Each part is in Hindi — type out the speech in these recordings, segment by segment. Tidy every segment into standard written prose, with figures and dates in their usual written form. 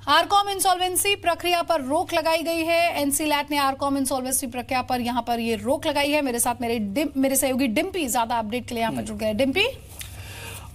आरकॉम इंसॉल्वेंसी प्रक्रिया पर रोक लगाई गई है। एनसीलैट ने आरकॉम इंसॉल्वेंसी प्रक्रिया पर यहां पर ये रोक लगाई है। मेरे साथ मेरे सहयोगी डिम्पी ज्यादा अपडेट के लिए यहां पर जुड़ गए। डिम्पी,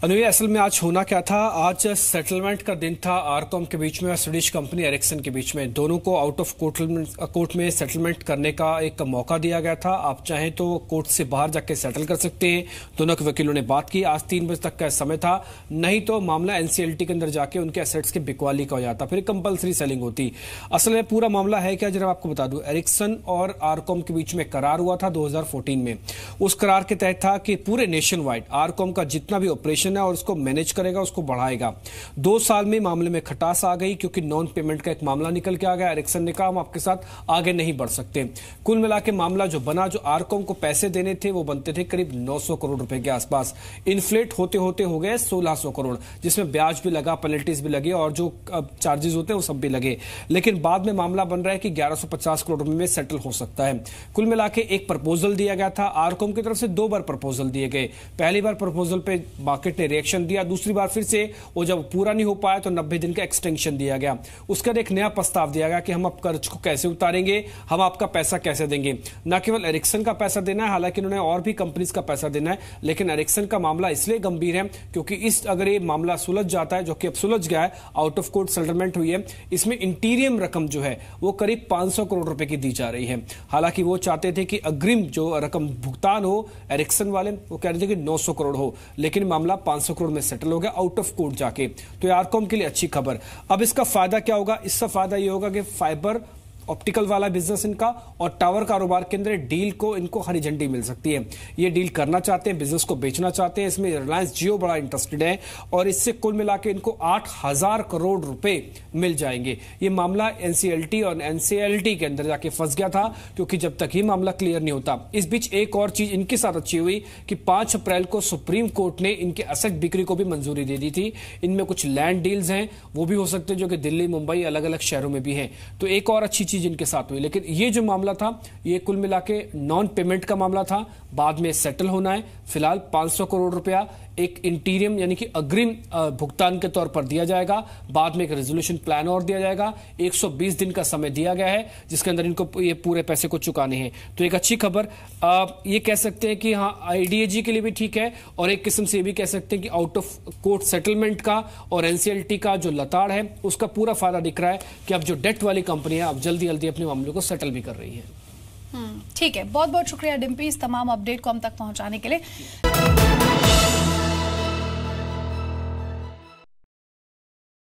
अनुया, असल में आज होना क्या था, आज सेटलमेंट का दिन था आरकॉम के बीच में और स्वीडिश कंपनी एरिक्सन के बीच में। दोनों को आउट ऑफ कोर्ट में सेटलमेंट करने का एक मौका दिया गया था। आप चाहें तो कोर्ट से बाहर जाके सेटल कर सकते हैं। दोनों के वकीलों ने बात की। आज 3 बजे तक का समय था, नहीं तो मामला एनसीएलटी के अंदर जाके उनके एसेट्स की बिकवाली का हो जाता, फिर कंपल्सरी सेलिंग होती। असल में पूरा मामला है क्या, जरा आपको बता दूं। एरिक्सन और आरकॉम के बीच में करार हुआ था 2014 में। उस करार के तहत था कि पूरे नेशन वाइड आरकॉम का जितना भी ऑपरेशन और उसको मैनेज करेगा, उसको बढ़ाएगा। 2 साल में मामले में खटास आ गई क्योंकि नॉन पेमेंट का एक मामला निकल के आ गया। एरिक्सन ने कहा हम आपके साथ आगे नहीं बढ़ सकते। कुल मिला के मामला जो बना, जो आरकॉम को पैसे देने थे वो बनते थे करीब 900 करोड़ रुपए के आसपास। इन्फ्लेट होते होते हो गए 1600 करोड़, जिसमें ब्याज भी लगा, पेनल्टीज भी लगे और जो चार्जेस होते हैं वो सब भी लगे। लेकिन बाद में मामला बन रहा है कि 1150 करोड़ रुपए में सेटल हो सकता है। कुल मिला के एक प्रपोजल दिया गया था। आरकॉम की तरफ से 2 बार प्रपोजल दिए गए। पहली बार प्रपोजल पे मार्केट ने रिएक्शन दिया, दूसरी बार फिर से वो जब पूरा नहीं हो पाया तो 90 दिन का एक्सटेंशन दिया गया। उसके बाद एक नया प्रस्ताव दिया गया कि हम अब कर्ज को कैसे उतारेंगे, हम आपका पैसा कैसे देंगे। न केवल एरिक्सन का पैसा देना है, हालांकि उन्होंने और भी कंपनीज का पैसा देना है, लेकिन एरिक्सन का मामला इसलिए गंभीर है क्योंकि अगर ये मामला सुलझ जाता है, जो कि अब सुलझ गया है, आउट ऑफ कोर्ट सेटलमेंट हुई है, इसमें इंटीरियम रकम जो है वो करीब 500 करोड़ रुपए की दी जा रही है। हालांकि वो चाहते थे कि अग्रिम जो रकम भुगतान हो, एरिक्सन वाले वो कह रहे थे कि 900 करोड़ हो, लेकिन मामला 500 करोड़ में सेटल हो गया आउट ऑफ कोर्ट जाके। तो ये आरकॉम के लिए अच्छी खबर। अब इसका फायदा क्या होगा? इसका फायदा ये होगा कि फाइबर ऑप्टिकल वाला बिजनेस इनका और टावर कारोबार के अंदर डील को इनको हरी झंडी मिल सकती है। ये डील करना चाहते हैं, बिजनेस को बेचना चाहते हैं। इसमें रिलायंस जियो बड़ा इंटरेस्टेड है और इससे कुल मिला के इनको 8000 करोड़ रुपए मिल जाएंगे। ये मामला एनसीएलटी और एनसीएलटी के अंदर जाके फंस गया था क्योंकि जब तक ये मामला क्लियर नहीं होता। इस बीच एक और चीज इनके साथ अच्छी हुई कि 5 अप्रैल को सुप्रीम कोर्ट ने इनके एसेट बिक्री को भी मंजूरी दे दी थी। इनमें कुछ लैंड डील्स हैं, वो भी हो सकते हैं जो कि दिल्ली, मुंबई, अलग अलग शहरों में भी हैं। तो एक और अच्छी चीज इनके साथ हुई। लेकिन ये जो मामला था, ये कुल मिला के नॉन पेमेंट का मामला था, बाद में सेटल होना है। फिलहाल 500 करोड़ रुपया एक इंटीरियम यानी कि अग्रिम भुगतान के तौर पर दिया जाएगा। बाद में एक रेजोल्यूशन प्लान और दिया जाएगा। 120 दिन का समय दिया गया है जिसके अंदर इनको ये पूरे पैसे को चुकाने हैं। तो एक अच्छी खबर ये कह सकते हैं कि हाँ, आईडीएजी के लिए भी ठीक है और एक किस्म से ये भी कह सकते हैं कि आउट ऑफ कोर्ट सेटलमेंट का और एनसीएलटी का जो लताड़ है उसका पूरा फायदा दिख रहा है कि अब जो डेट वाली कंपनी है अब जल्दी जल्दी अपने मामलों को सेटल भी कर रही है। ठीक है, बहुत बहुत शुक्रिया डिम्पी इस तमाम अपडेट को हम तक पहुंचाने के लिए।